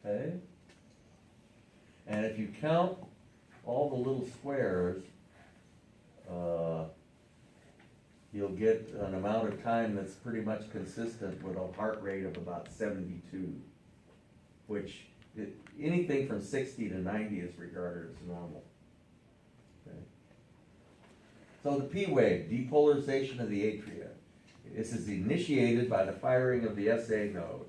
okay? And if you count all the little squares, you'll get an amount of time that's pretty much consistent with a heart rate of about 72, which anything from 60 to 90 is regarded as normal. Okay. So the P wave, depolarization of the atria. This is initiated by the firing of the SA node.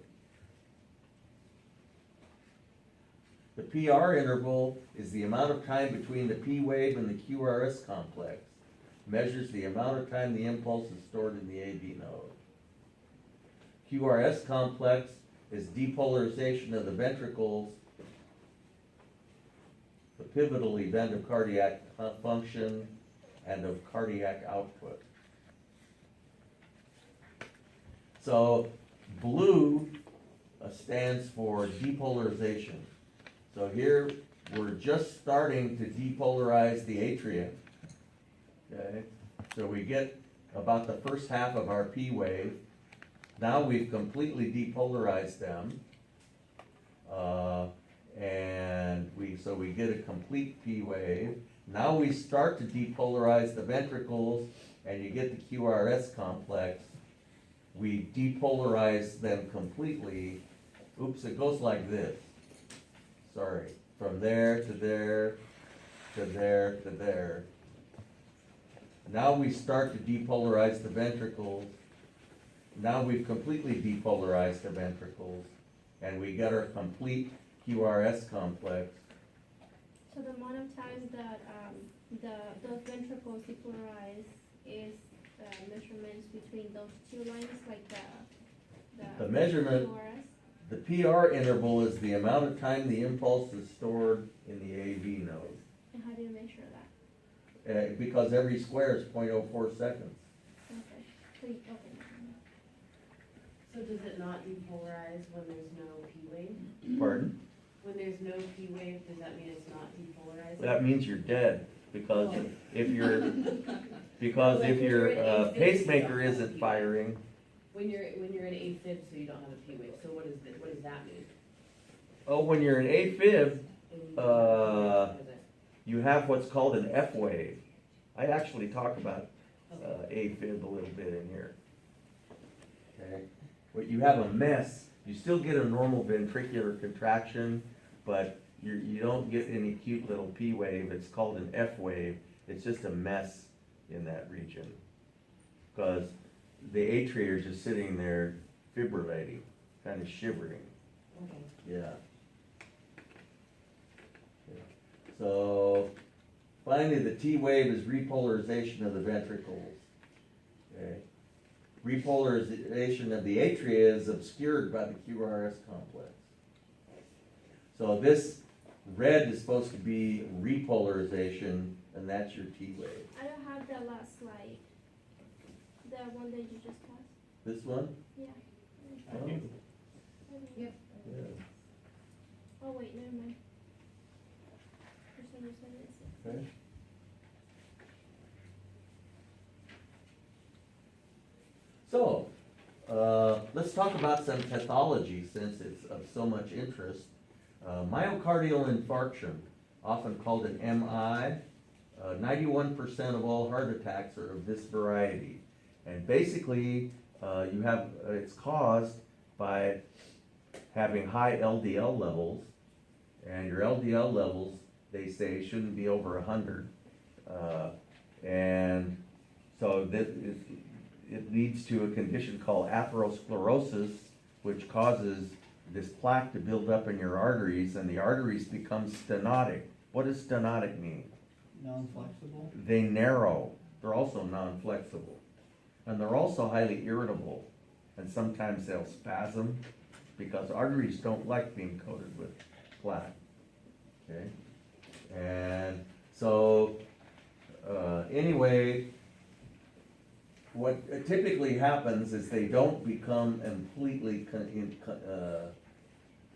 The PR interval is the amount of time between the P wave and the QRS complex. Measures the amount of time the impulse is stored in the AV node. QRS complex is depolarization of the ventricles, the pivotal event of cardiac function and of cardiac output. So blue stands for depolarization. So here we're just starting to depolarize the atria. Okay, so we get about the first half of our P wave. Now we've completely depolarized them, so we get a complete P wave. Now we start to depolarize the ventricles, and you get the QRS complex. We depolarize them completely. Oops, it goes like this. Sorry, from there to there to there to there. Now we start to depolarize the ventricles. Now we've completely depolarized the ventricles, and we get our complete QRS complex. So the amount of times that those ventricles depolarize is measurements between those two lines, like The measurement, QRS? the PR interval is the amount of time the impulse is stored in the AV node. And how do you measure that? Because every square is 0.04 seconds. Okay. So okay. So does it not depolarize when there's no P wave? Pardon? When there's no P wave, does that mean it's not depolarizing? That means you're dead, because Oh. if your Like your when you're in AFib, pacemaker you don't have isn't a firing, When you're in AFib, so you don't have a P wave, so what does that mean? oh, when you're in AFib, When you Uh, is it? you have what's called an F wave. I actually talk about Okay. AFib a little bit in here. Okay, but you have a mess. You still get a normal ventricular contraction, but you don't get any cute little P wave. It's called an F wave. It's just a mess in that region, because the atria are just sitting there fibrillating, kind of shivering. Okay. Yeah. So finally, the T wave is repolarization of the ventricles. Okay. Repolarization of the atria is obscured by the QRS complex. So this red is supposed to be repolarization, and that's your T wave. I don't have the last slide. The one that you just passed. This one? Yeah. Oh, Yep. yeah. Oh wait, never mind. For some reason it's Okay. So, let's talk about some pathology since it's of so much interest. Myocardial infarction, often called an MI, 91% of all heart attacks are of this variety. And basically, it's caused by having high LDL levels, and your LDL levels, they say, shouldn't be over 100. And so it leads to a condition called atherosclerosis, which causes this plaque to build up in your arteries, and the arteries become stenotic. What does stenotic mean? Non-flexible? They narrow. They're also non-flexible. And they're also highly irritable. And sometimes they'll spasm, because arteries don't like being coated with plaque. Okay? And so, anyway, what typically happens is they don't become completely,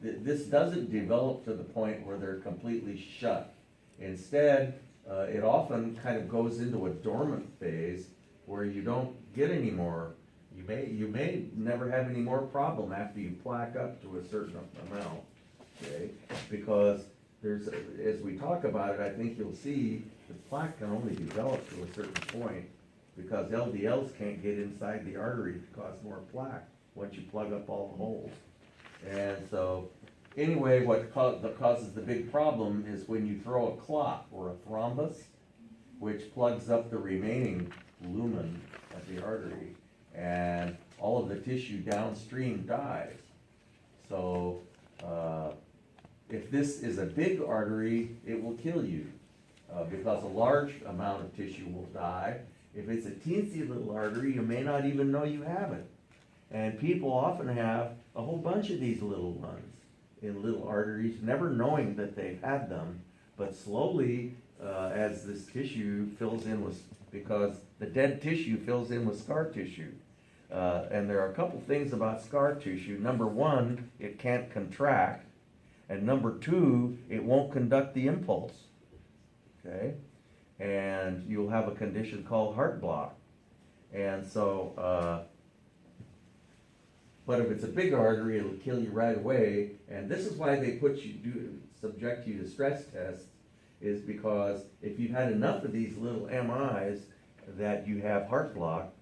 this doesn't develop to the point where they're completely shut. Instead, it often kind of goes into a dormant phase where you don't get any more. You may never have any more problem after you plaque up to a certain amount. okay? Because there's, as we talk about it, I think you'll see the plaque can only develop to a certain point, because LDLs can't get inside the artery to cause more plaque, once you plug up all the holes. And so, anyway, that causes the big problem is when you throw a clot or a thrombus, which plugs up the remaining lumen of the artery, and all of the tissue downstream dies. So, if this is a big artery, it will kill you, because a large amount of tissue will die. If it's a teensy little artery, you may not even know you have it. And people often have a whole bunch of these little ones in little arteries, never knowing that they've had them. But slowly, as this tissue fills in with, because the dead tissue fills in with scar tissue. And there are a couple things about scar tissue. Number one, it can't contract. And number two, it won't conduct the impulse. Okay? And you'll have a condition called heart block. And so, but if it's a big artery, it'll kill you right away. And this is why they subject you to stress tests, is because if you've had enough of these little MIs that you have heart block,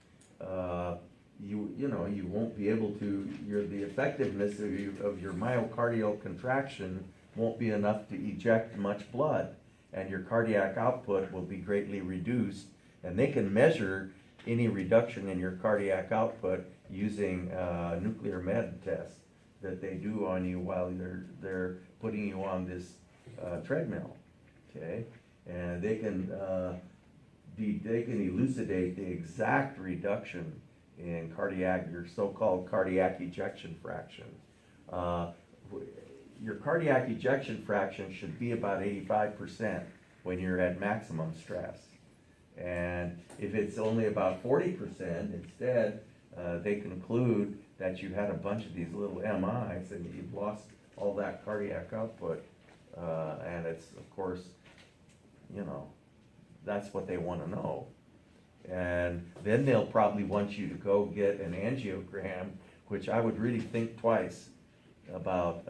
you won't be able to, the effectiveness of your myocardial contraction won't be enough to eject much blood, and your cardiac output will be greatly reduced. And they can measure any reduction in your cardiac output using nuclear med test that they do on you while they're putting you on this treadmill, okay? And they can elucidate the exact reduction in your so-called cardiac ejection fraction. Your cardiac ejection fraction should be about 85% when you're at maximum stress. And if it's only about 40%, instead, they conclude that you had a bunch of these little MIs and you've lost all that cardiac output. And it's, of course, that's what they want to know. And then they'll probably want you to go get an angiogram, which I would really think twice about.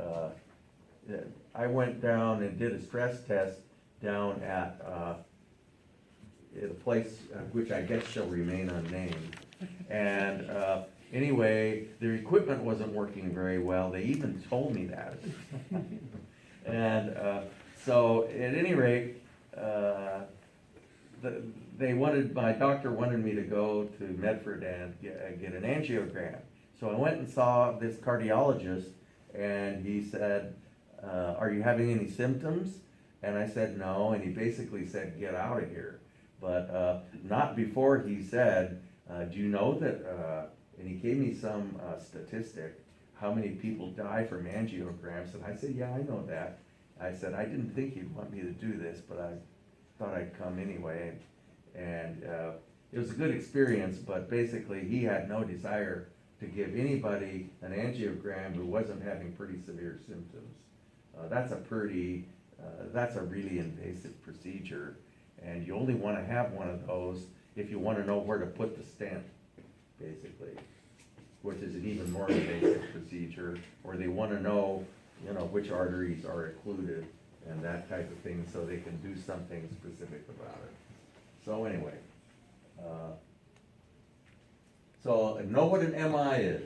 I went down and did a stress test down at a place which I guess shall remain unnamed. And anyway, their equipment wasn't working very well. They even told me that. And so at any rate, my doctor wanted me to go to Medford and get an angiogram. So I went and saw this cardiologist, and he said, are you having any symptoms? And I said no, and he basically said, get out of here. But not before he said, do you know that, and he gave me some statistic, how many people die from angiograms, and I said, yeah, I know that. I said, I didn't think you'd want me to do this, but I thought I'd come anyway. And it was a good experience, but basically he had no desire to give anybody an angiogram who wasn't having pretty severe symptoms. That's a really invasive procedure, and you only want to have one of those if you want to know where to put the stent, basically, which is an even more invasive procedure, or they want to know, which arteries are occluded and that type of thing, so they can do something specific about it. So anyway, so know what an MI is.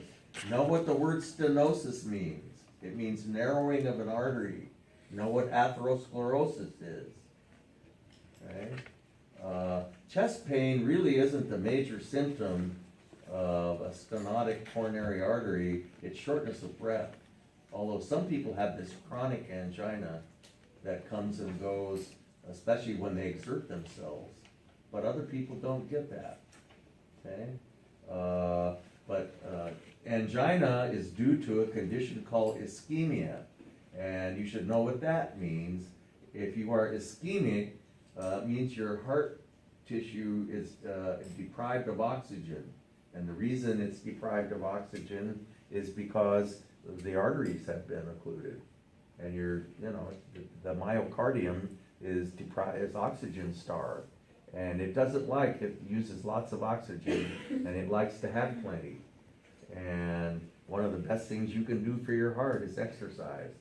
Know what the word stenosis means. It means narrowing of an artery. Know what atherosclerosis is. Okay? Chest pain really isn't the major symptom of a stenotic coronary artery. It's shortness of breath. Although some people have this chronic angina that comes and goes, especially when they exert themselves. But other people don't get that. Okay? But angina is due to a condition called ischemia, and you should know what that means. If you are ischemic, it means your heart tissue is deprived of oxygen, and the reason it's deprived of oxygen is because the arteries have been occluded, and the myocardium is oxygen starved. And it uses lots of oxygen, and it likes to have plenty. And one of the best things you can do for your heart is exercise.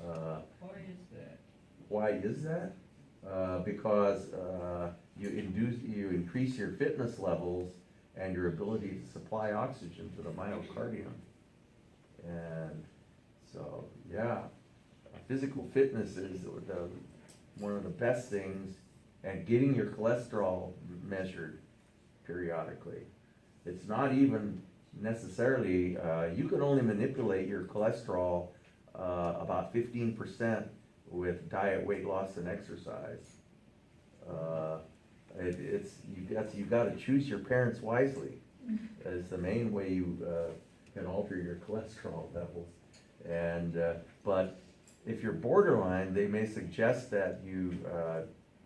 Why is that? Why is that? Because you increase your fitness levels and your ability to supply oxygen to the myocardium. And so, yeah, physical fitness is one of the best things, and getting your cholesterol measured periodically. It's not even necessarily, you can only manipulate your cholesterol about 15% with diet, weight loss, and exercise. You gotta choose your parents wisely. Is the main way you can alter your cholesterol levels. And, but if you're borderline, they may suggest that you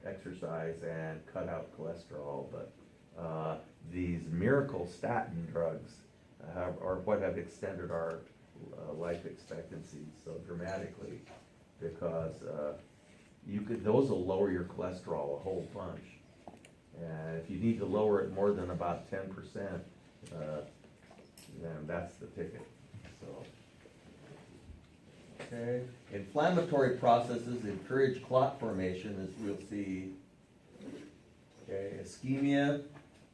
exercise and cut out cholesterol, but these miracle statin drugs are what have extended our life expectancy so dramatically, because those will lower your cholesterol a whole bunch. And if you need to lower it more than about 10%, then that's the ticket, so. Okay, inflammatory processes encourage clot formation, as we'll see. Okay, ischemia,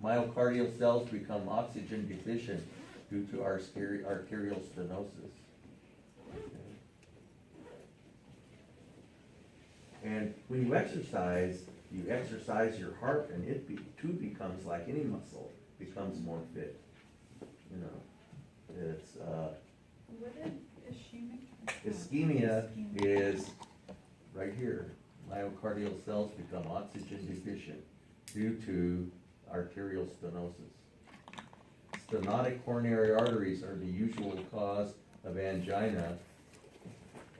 myocardial cells become oxygen deficient due to arterial stenosis. Okay. And when you exercise your heart, and it too becomes like any muscle, becomes more fit. You know, it's, What did ischemic? ischemia is right here. Myocardial cells become oxygen deficient due to arterial stenosis. Stenotic coronary arteries are the usual cause of angina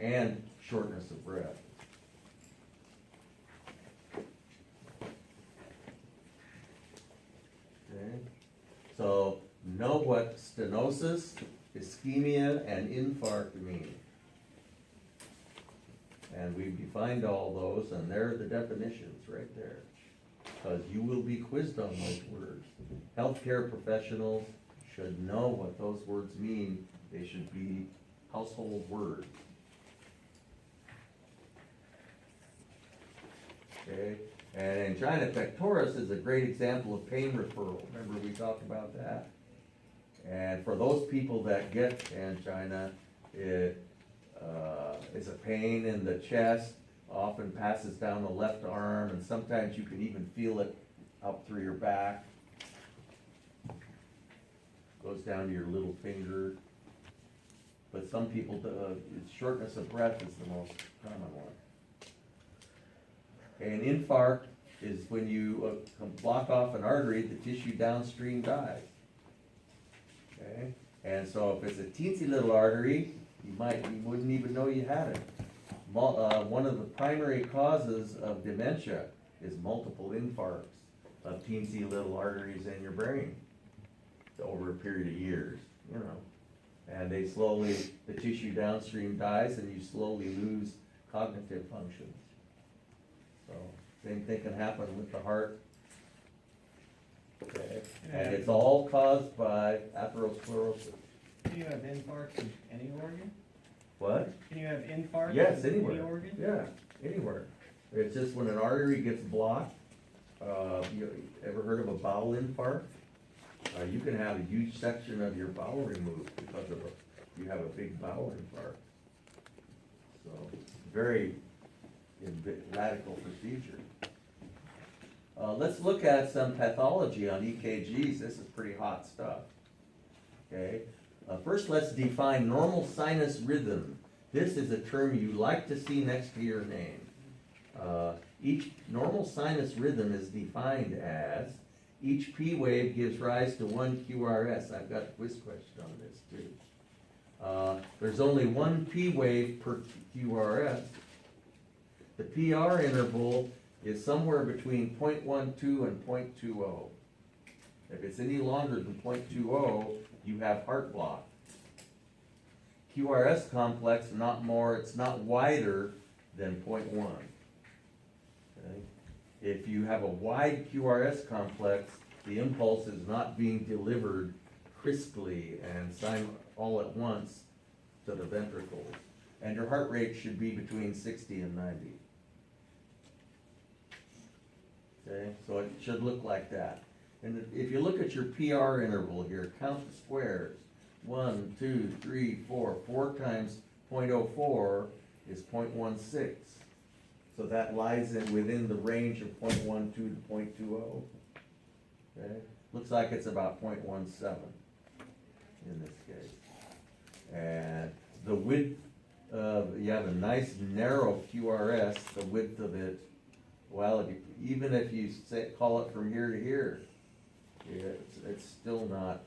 and shortness of breath. Okay, so know what stenosis, ischemia, and infarct mean. And we've defined all those, and there are the definitions right there. Because you will be quizzed on those words. Healthcare professionals should know what those words mean. They should be household words. Okay, and angina pectoris is a great example of pain referral. Remember we talked about that? And for those people that get angina, it is a pain in the chest, often passes down the left arm, and sometimes you can even feel it up through your back. Goes down to your little finger. But some people, shortness of breath is the most common one. An infarct is when you block off an artery, the tissue downstream dies. Okay, and so if it's a teensy little artery, you wouldn't even know you had it. One of the primary causes of dementia is multiple infarcts of teensy little arteries in your brain over a period of years, you know. And the tissue downstream dies, and you slowly lose cognitive functions. So, same thing can happen with the heart. Okay, and it's all caused by atherosclerosis. Can you have infarcts in any organ? What? Can you have infarcts? Yes, in anywhere. any organ? Yeah, anywhere. It's just when an artery gets blocked, you ever heard of a bowel infarct? You can have a huge section of your bowel removed because you have a big bowel infarct. So, very radical procedure. Let's look at some pathology on EKGs. This is pretty hot stuff. Okay. First, let's define normal sinus rhythm. This is a term you like to see next to your name. Each normal sinus rhythm is defined as each P wave gives rise to one QRS. I've got a quiz question on this too. There's only one P wave per QRS. The PR interval is somewhere between 0.12 and 0.20. If it's any longer than 0.20, you have heart block. QRS complex, it's not wider than 0.1. Okay? If you have a wide QRS complex, the impulse is not being delivered crisply and all at once to the ventricles. and your heart rate should be between 60 and 90. Okay, so it should look like that. And if you look at your PR interval here, count the squares. 1, 2, 3, 4. 4 times 0.04 is 0.16. So that lies within the range of 0.12 to 0.20. Okay, looks like it's about 0.17 in this case. And the width of, you have a nice narrow QRS, the width of it, well, even if you say, call it from here to here, it's still not,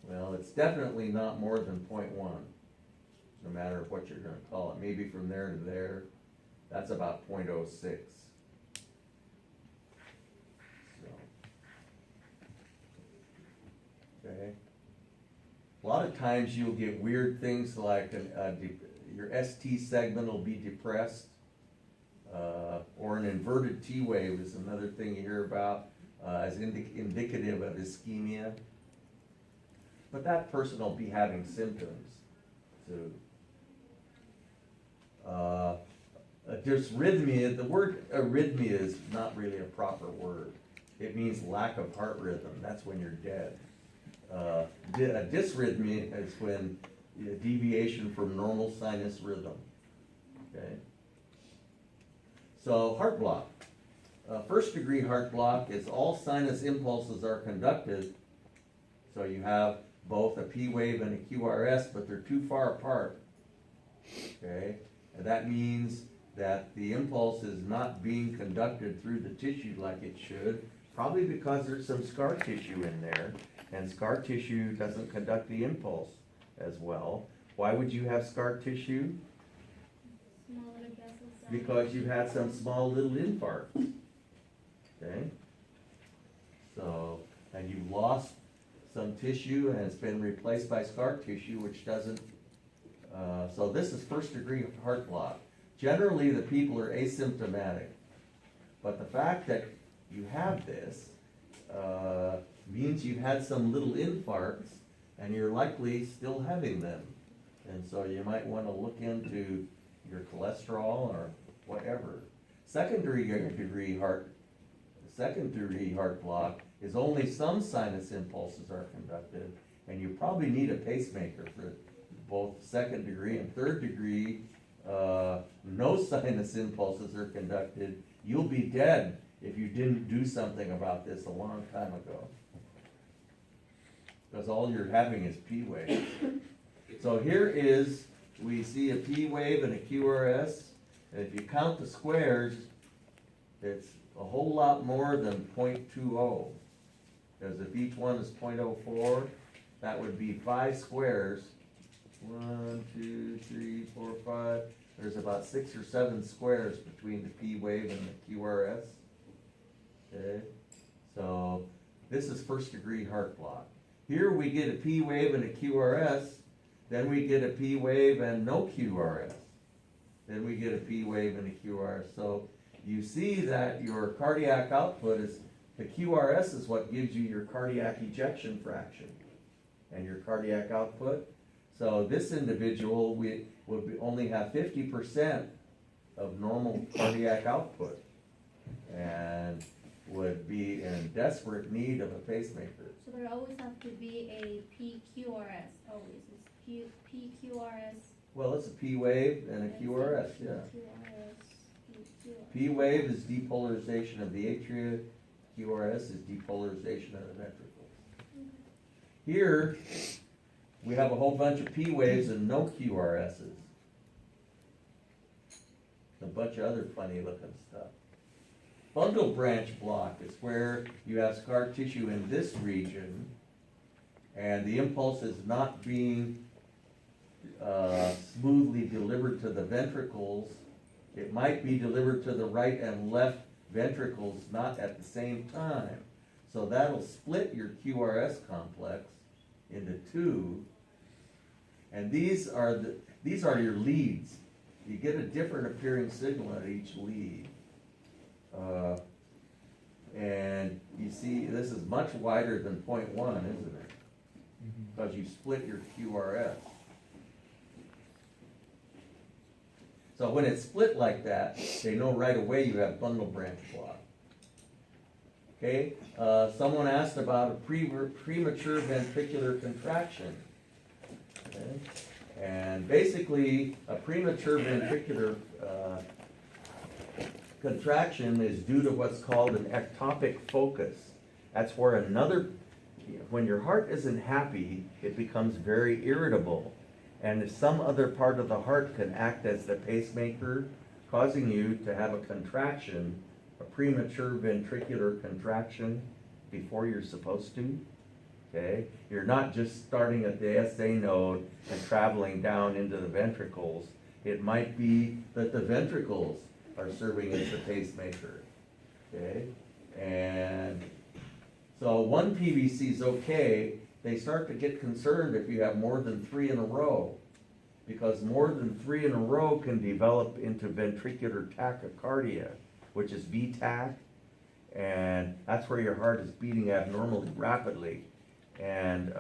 well, it's definitely not more than 0.1, no matter what you're gonna call it. Maybe from there to there, that's about 0.06. So, okay. A lot of times you'll get weird things like your ST segment will be depressed, or an inverted T wave is another thing you hear about as indicative of ischemia. But that person will be having symptoms too. Dysrhythmia, the word arrhythmia is not really a proper word. It means lack of heart rhythm. That's when you're dead. A dysrhythmia is when deviation from normal sinus rhythm. Okay. So heart block. First degree heart block is all sinus impulses are conducted. So you have both a P wave and a QRS, but they're too far apart. Okay, and that means that the impulse is not being conducted through the tissue like it should, probably because there's some scar tissue in there, and scar tissue doesn't conduct the impulse as well. Why would you have scar tissue? Small little vessels. Because you've had some small little infarcts. Okay? So, and you've lost some tissue and it's been replaced by scar tissue, which doesn't, so this is first degree heart block. Generally, the people are asymptomatic, but the fact that you have this means you've had some little infarcts and you're likely still having them. And so you might want to look into your cholesterol or whatever. Secondary heart block is only some sinus impulses are conducted, and you probably need a pacemaker for both second degree and third degree. No sinus impulses are conducted. You'll be dead if you didn't do something about this a long time ago. Because all you're having is P waves. So here is, we see a P wave and a QRS, and if you count the squares, it's a whole lot more than 0.20. Because if each one is 0.04, that would be 5 squares. 1, 2, 3, 4, 5. There's about 6 or 7 squares between the P wave and the QRS. Okay, so this is first degree heart block. Here we get a P wave and a QRS, then we get a P wave and no QRS. Then we get a P wave and a QRS. So you see that your cardiac output is, the QRS is what gives you your cardiac ejection fraction and your cardiac output. So this individual would only have 50% of normal cardiac output and would be in desperate need of a pacemaker. So there always have to be a PQRS, always, it's PQRS. Well, it's a P wave and a QRS, yeah. PQRS. P wave is depolarization of the atria, QRS is depolarization of the ventricles. Here, we have a whole bunch of P waves and no QRSs. A bunch of other funny looking stuff. Bundle branch block is where you have scar tissue in this region and the impulse is not being smoothly delivered to the ventricles. It might be delivered to the right and left ventricles, not at the same time. So that'll split your QRS complex into 2. And these are your leads. You get a different appearing signal at each lead. And you see, this is much wider than 0.1, isn't it? Because you split your QRS. So when it's split like that, they know right away you have bundle branch block. Okay, someone asked about a premature ventricular contraction. Okay? And basically, a premature ventricular contraction is due to what's called an ectopic focus. That's where when your heart isn't happy, it becomes very irritable. And if some other part of the heart can act as the pacemaker, causing you to have a contraction, a premature ventricular contraction before you're supposed to. Okay, you're not just starting at the SA node and traveling down into the ventricles. It might be that the ventricles are serving as the pacemaker. Okay, and so one PVC is okay. They start to get concerned if you have more than 3 in a row, because more than 3 in a row can develop into ventricular tachycardia, which is VTach, and that's where your heart is beating abnormally rapidly. And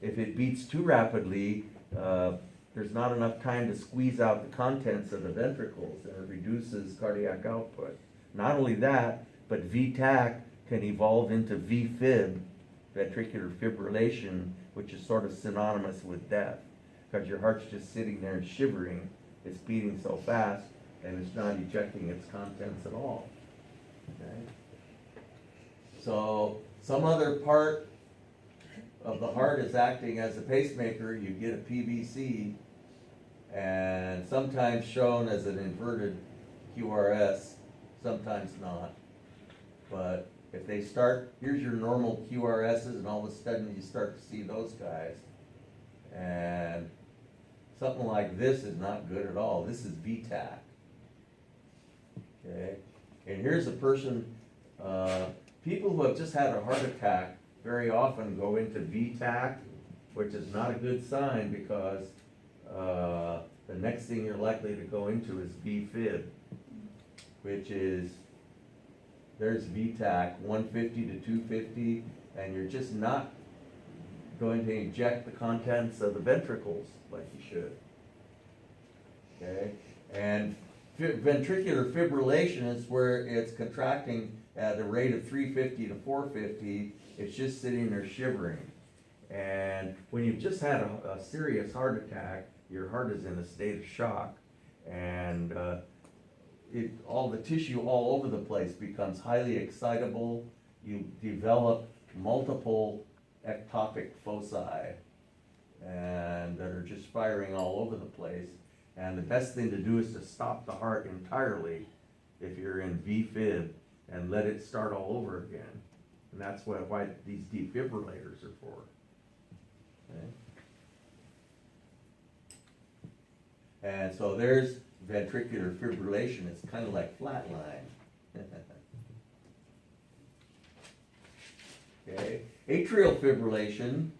if it beats too rapidly, there's not enough time to squeeze out the contents of the ventricles, and it reduces cardiac output. Not only that, but VTach can evolve into VFib, ventricular fibrillation, which is sort of synonymous with death, because your heart's just sitting there and shivering. It's beating so fast, and it's not ejecting its contents at all. Okay? So some other part of the heart is acting as a pacemaker. You get a PVC, and sometimes shown as an inverted QRS, sometimes not. But if they start, here's your normal QRSs, and all of a sudden you start to see those guys. And something like this is not good at all. This is VTach. Okay? And here's a person, people who have just had a heart attack very often go into VTach, which is not a good sign, because the next thing you're likely to go into is VFib, which is, there's VTach, 150 to 250, and you're just not going to inject the contents of the ventricles like you should. Okay? And ventricular fibrillation is where it's contracting at a rate of 350 to 450. It's just sitting there shivering. And when you've just had a serious heart attack, your heart is in a state of shock, and all the tissue all over the place becomes highly excitable. You develop multiple ectopic foci, and that are just firing all over the place. And the best thing to do is to stop the heart entirely if you're in VFib, and let it start all over again. And that's why these defibrillators are for. Okay? And so there's ventricular fibrillation. It's kind of like flatline. Okay. Atrial fibrillation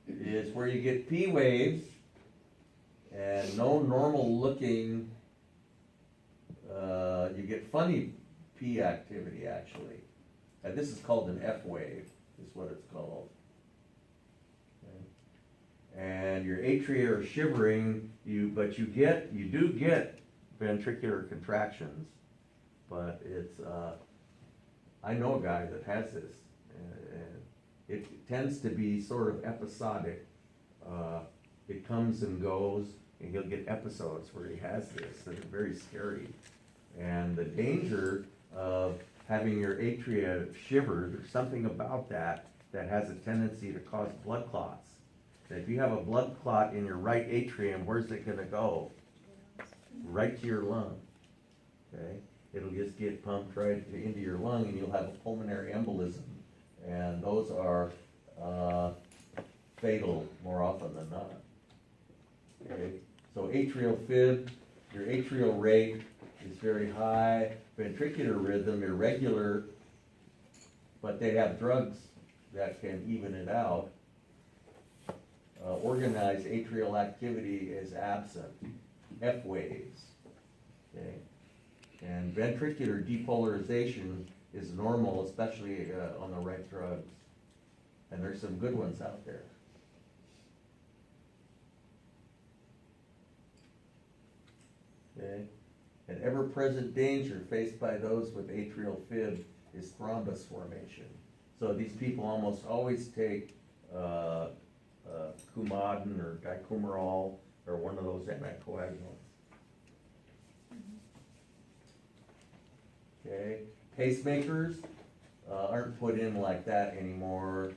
is where you get P waves and no normal looking, you get funny P activity actually. And this is called an F wave, is what it's called. Okay. And your atria are shivering, you do get ventricular contractions, but it's, I know a guy that has this, and it tends to be sort of episodic. It comes and goes, and he'll get episodes where he has this that are very scary. And the danger of having your atria shiver, there's something about that that has a tendency to cause blood clots. That if you have a blood clot in your right atrium, where's it gonna go? Right to your lung. Okay? It'll just get pumped right into your lung, and you'll have a pulmonary embolism. And those are fatal more often than not. Okay? So atrial fib, your atrial rate is very high. Ventricular rhythm, irregular, but they have drugs that can even it out. Organized atrial activity is absent. F waves. Okay? And ventricular depolarization is normal, especially on the right drugs. And there's some good ones out there. Okay? An ever-present danger faced by those with atrial fib is thrombus formation. So these people almost always take, Coumadin or dicumarol or one of those anticoagulants. Okay, pacemakers, aren't put in like that anymore.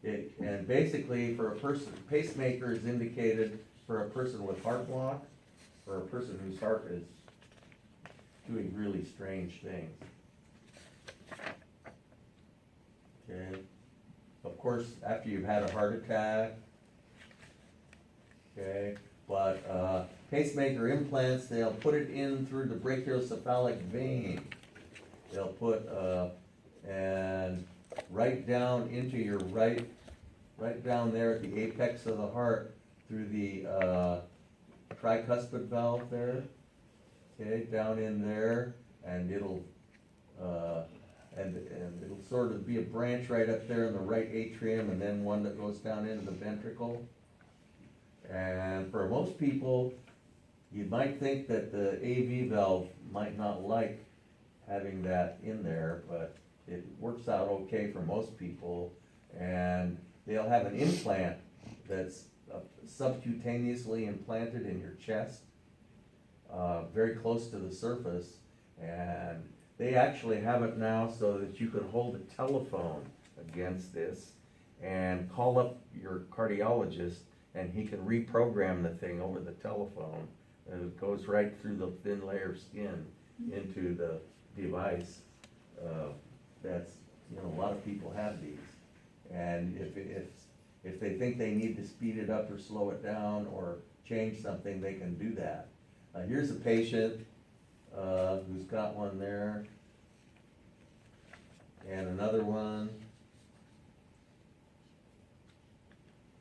And basically for a person, pacemaker is indicated for a person with heart block, for a person whose heart is doing really strange things. Okay, of course, after you've had a heart attack, okay, but, pacemaker implants, they'll put it in through the brachiocephalic vein. They'll put, and right down into your right down there at the apex of the heart through the, tricuspid valve there, okay, down in there, and it'll, and it'll sort of be a branch right up there in the right atrium, and then one that goes down into the ventricle. And for most people, you might think that the AV valve might not like having that in there, but it works out okay for most people. And they'll have an implant that's subcutaneously implanted in your chest, very close to the surface. And they actually have it now so that you can hold a telephone against this and call up your cardiologist, and he can reprogram the thing over the telephone. And it goes right through the thin layer of skin into the device. That's, a lot of people have these. And if they think they need to speed it up or slow it down or change something, they can do that. Here's a patient who's got one there, and another one.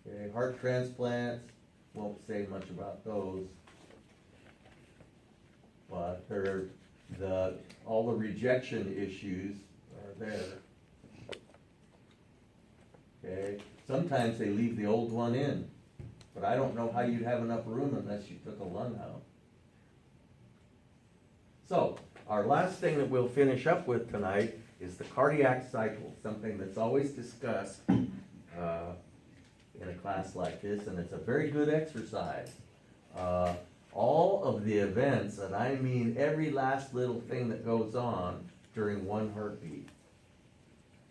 Okay, heart transplants, won't say much about those, but all the rejection issues are there. Okay, sometimes they leave the old one in, but I don't know how you'd have enough room unless you took a lung out. So, our last thing that we'll finish up with tonight is the cardiac cycle, something that's always discussed in a class like this, and it's a very good exercise. All of the events, and I mean every last little thing that goes on during one heartbeat.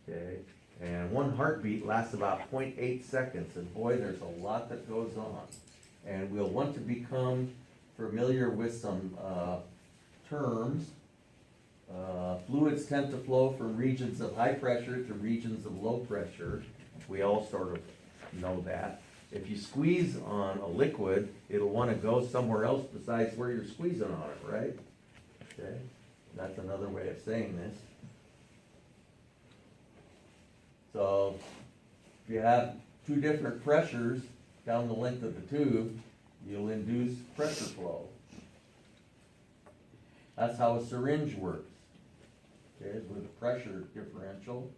Okay, and one heartbeat lasts about 0.8 seconds, and boy, there's a lot that goes on. And we'll want to become familiar with some terms. Fluids tend to flow from regions of high pressure to regions of low pressure. We all sort of know that. If you squeeze on a liquid, it'll want to go somewhere else besides where you're squeezing on it, right? Okay, that's another way of saying this. So, if you have two different pressures down the length of the tube, you'll induce pressure flow. That's how a syringe works, okay, with a pressure differential.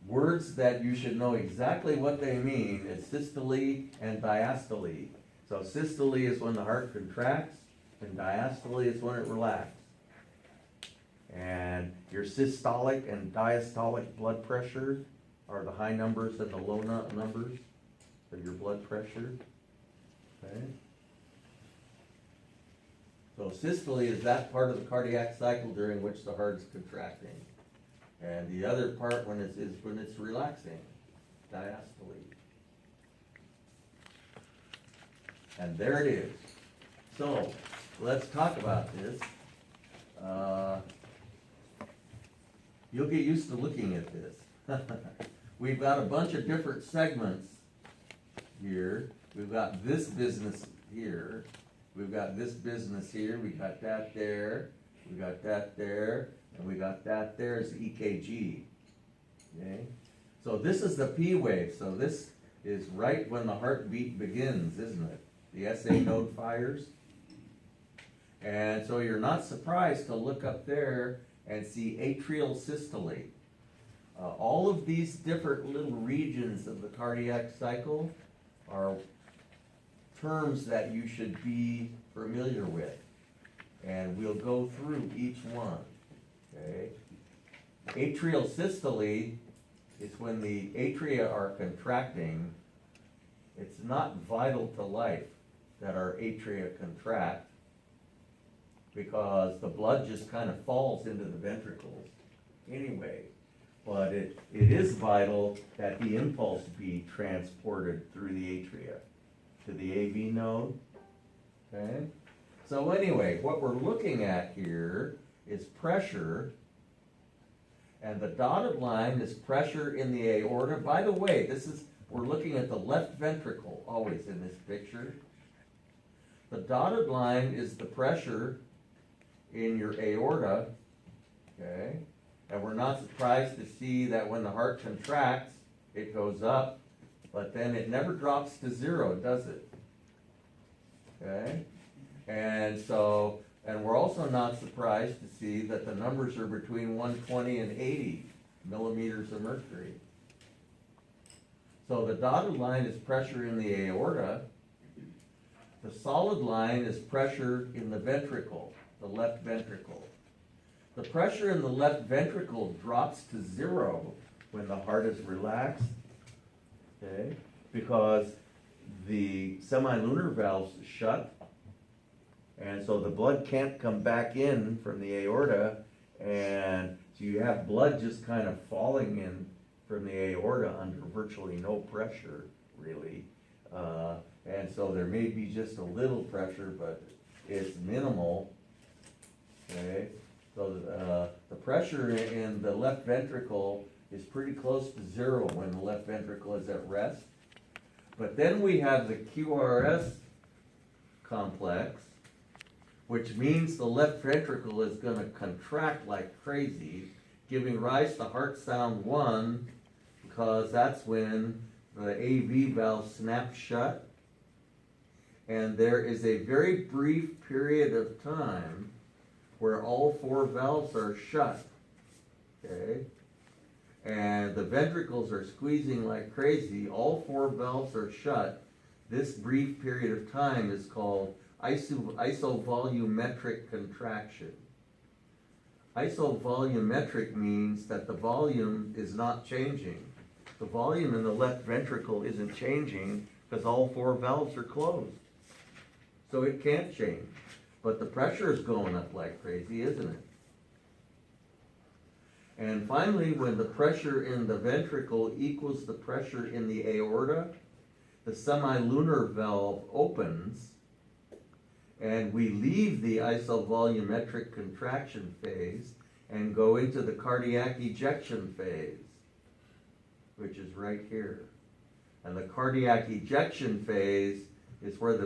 Words that you should know exactly what they mean is systole and diastole. So systole is when the heart contracts, and diastole is when it relaxes. And your systolic and diastolic blood pressure are the high numbers and the low numbers of your blood pressure. Okay. So systole is that part of the cardiac cycle during which the heart's contracting. And the other part is when it's relaxing, diastole. And there it is. So, let's talk about this. You'll get used to looking at this. We've got a bunch of different segments here. We've got this business here. We've got this business here. We got that there. We got that there. And we got that there as the EKG. Okay? So this is the P wave. So this is right when the heartbeat begins, isn't it? The SA node fires. And so you're not surprised to look up there and see atrial systole. All of these different little regions of the cardiac cycle are terms that you should be familiar with. And we'll go through each one, okay? Atrial systole is when the atria are contracting. It's not vital to life that our atria contract, because the blood just kind of falls into the ventricles anyway. But it is vital that the impulse be transported through the atria to the AV node, okay? So anyway, what we're looking at here is pressure, and the dotted line is pressure in the aorta. By the way, we're looking at the left ventricle always in this picture. The dotted line is the pressure in your aorta, okay? And we're not surprised to see that when the heart contracts, it goes up, but then it never drops to zero, does it? Okay? And we're also not surprised to see that the numbers are between 120 and 80 millimeters of mercury. So the dotted line is pressure in the aorta. The solid line is pressure in the ventricle, the left ventricle. The pressure in the left ventricle drops to zero when the heart is relaxed, okay? Because the semilunar valves shut, and so the blood can't come back in from the aorta, and so you have blood just kind of falling in from the aorta under virtually no pressure, really. And so there may be just a little pressure, but it's minimal, okay? So the pressure in the left ventricle is pretty close to zero when the left ventricle is at rest. But then we have the QRS complex, which means the left ventricle is going to contract like crazy, giving rise to heart sound 1, because that's when the AV valve snaps shut. And there is a very brief period of time where all 4 valves are shut, okay? And the ventricles are squeezing like crazy. All 4 valves are shut. This brief period of time is called isovolumetric contraction. Isovolumetric means that the volume is not changing. The volume in the left ventricle isn't changing because all 4 valves are closed. So it can't change. But the pressure is going up like crazy, isn't it? And finally, when the pressure in the ventricle equals the pressure in the aorta, the semilunar valve opens, and we leave the isovolumetric contraction phase and go into the cardiac ejection phase, which is right here. And the cardiac ejection phase is where the